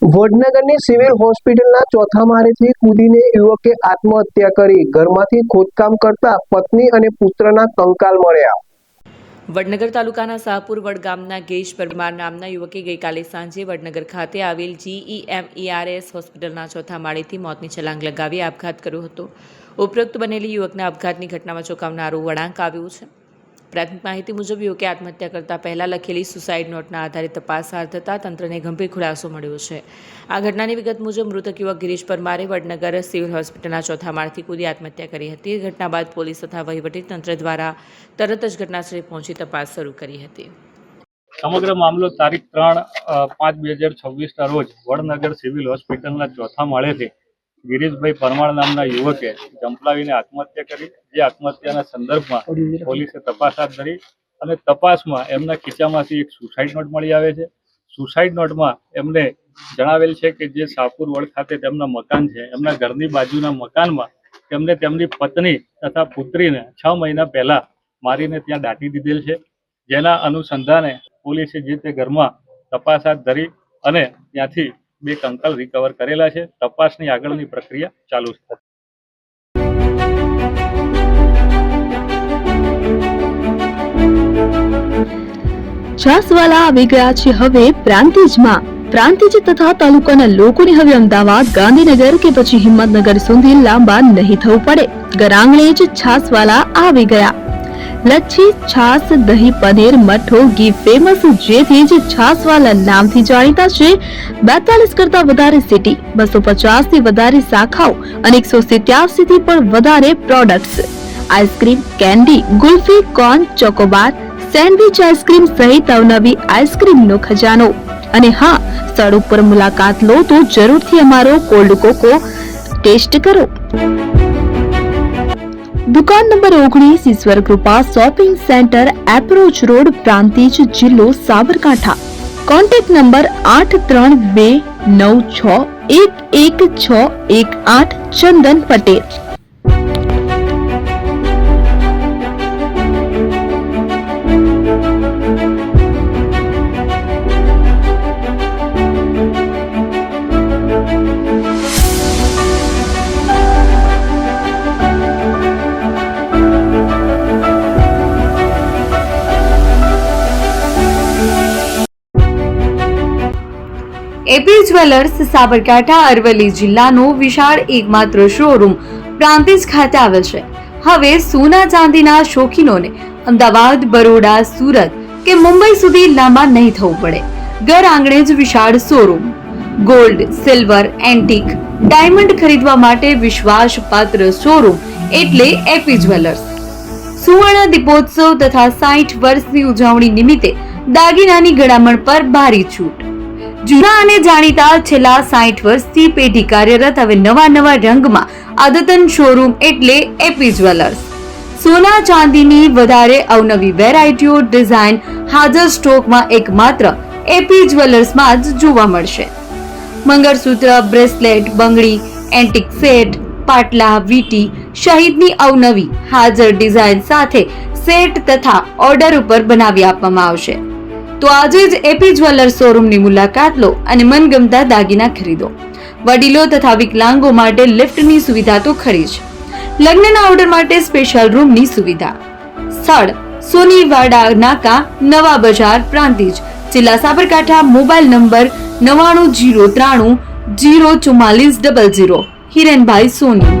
વડનગરની civil હોસ્પિટલના ચોથા માળેથી કૂદીને યુવકે આત્મહત્યા કરી। ઘરમાંથી ખોદકામ કરતા પત્ની અને પુત્રના કંકાલ મળ્યા। વડનગર તાલુકાના શાહપુર વડ ગામના ગેશ પરમાર નામના યુવકે ગઈકાલે સાંજે વડનગર ખાતે આવેલ GEMERS હોસ્પિટલના ચોથા માળેથી મોતની છલાંગ લગાવી આપઘાત કર્યો હતો। ઉપરોક્ત બનેલી યુવકના આપઘાતની ઘટનામાં ચોંકાવનારો વળાંક આવ્યો છે। પ્રાથમિક માહિતી મુજબ યુવકે આત્મહત્યા કરતા પહેલા લખેલી સુસાઇડ નોટના આધારે તપાસ હાથ ધરતા તંત્રને ગંભીર ખુલાસો મળ્યો છે। આ ઘટનાની વિગત મુજબ મૃતક યુવક ગિરીશ પરમારે વડનગર સિવિલ હોસ્પિટલના ચોથા માળથી કૂદી આત્મહત્યા કરી હતી। ઘટના બાદ પોલીસ તથા વહીવટી તંત્ર દ્વારા તરત જ ઘટનાસ્થળે પહોંચી તપાસ શરૂ કરી હતી। સમગ્ર મામલો તારીખ 3/5/2026ના રોજ વડનગર સિવિલ હોસ્પિટલના ચોથા માળેથી ગિરીશભાઈ પરમાર નામના યુવકે જંપલાવીને આત્મહત્યા કરી। જે આત્મહત્યાના સંદર્ભમાં પોલીસે તપાસ હાથ ધરી અને તપાસમાં એમના ખીચામાંથી એક સુસાઇડ નોટ મળી આવે છે। સુસાઇડ નોટમાં એમને જણાવેલ છે કે જે શાહપુર વડ ખાતે તેમના મકાન છે, એમના ઘરની બાજુના મકાનમાં તેમને તેમની પત્ની તથા પુત્રીને 6 મહિના પહેલા મારીને ત્યાં દાટી દીધેલ છે। જેના અનુસંધાને પોલીસે જે તે ઘરમાં તપાસ હાથ ધરી અને ત્યાંથી 2 કંકાલ રિકવર કરેલા છે। તપાસની આગળની પ્રક્રિયા ચાલુ છે। છાસવાલા આવી ગયા છે હવે પ્રાંતિજમાં। પ્રાંતિજ તથા તાલુકાના લોકોને હવે અમદાવાદ, ગાંધીનગર કે પછી હિંમતનગર સુધી લાંબા નહીં થવું પડે। ઘરઆંગણે જ છાસવાલા આવી ગયા। લચ્છી, છાસ, દહીં, પનીર, મઠ્ઠો, ઘી ફેમસ, જેથી જ છાસવાલા નામથી જાણીતા છે। 42 કરતા વધારે સિટી, 250 થી વધારે શાખાઓ અને 187 થી પણ વધારે products. Ice cream, candy, kulfi, corn, Chocobar, sandwich ice cream સહિત અવનવી આઈસ્ક્રીમનો ખજાનો। અને હા, સ્થળ ઉપર મુલાકાત લો તો જરૂરથી અમારો કોલ્ડ કોકો ટેસ્ટ કરો। દુકાન નંબર 19, Ishwar Krupa shopping centre, approach road, Prantij, જિલ્લો Sabarkantha. Contact number 8326111618 Chandan Patel. AP jewellers Sabarkantha Aravalli જિલ્લાનો વિશાળ એકમાત્ર શોરૂમ પ્રાંતિજ ખાતે આવેલ છે। હવે સોના ચાંદીના શોખીનોને અમદાવાદ, બરોડા, સુરત કે મુંબઈ સુધી લાંબા નહીં થવું પડે। ઘર આંગણે જ વિશાળ showroom. Gold, silver, antique, diamond ખરીદવા માટે વિશ્વાસપાત્ર શોરૂમ એટલે એપી જ્વેલર્સ। સુવર્ણ દીપોત્સવ તથા 60 વર્ષની ઉજવણી નિમિત્તે દાગીનાની ગળામણ પર ભારી છૂટ। જૂના અને જાણીતા છેલ્લા 60 વર્ષથી પેઢી કાર્યરત હવે નવા રંગમાં અદ્યતન શોરૂમ એટલે એપી જ્વેલર્સ। સોના ચાંદીની વધારે અવનવી વેરાયટીઓ, ડિઝાઇન હાજર સ્ટોકમાં એકમાત્ર એપી જ્વેલર્સમાં જ જોવા મળશે। મંગળસૂત્ર, બ્રેસલેટ, બંગડી, એન્ટિક સેટ, પાટલા, વીટી સહિતની અવનવી હાજર ડિઝાઇન સાથે સેટ તથા ઓર્ડર ઉપર બનાવી આપવામાં આવશે। તો આજે જ એપી જ્વેલર્સ શોરૂમની મુલાકાત લો અને મનગમતા દાગીના ખરીદો। વડીલો તથા વિકલાંગો માટે લિફ્ટની સુવિધા તો ખરી જ, લગ્નના ઓર્ડર માટે સ્પેશિયલ રૂમની સુવિધા। સ્થળ સોનીવાડા નાકા, નવા બજાર, પ્રાંતિજ, જિલ્લા સાબરકાંઠા। Mobile number 9903304400। હિરેનભાઈ સોની।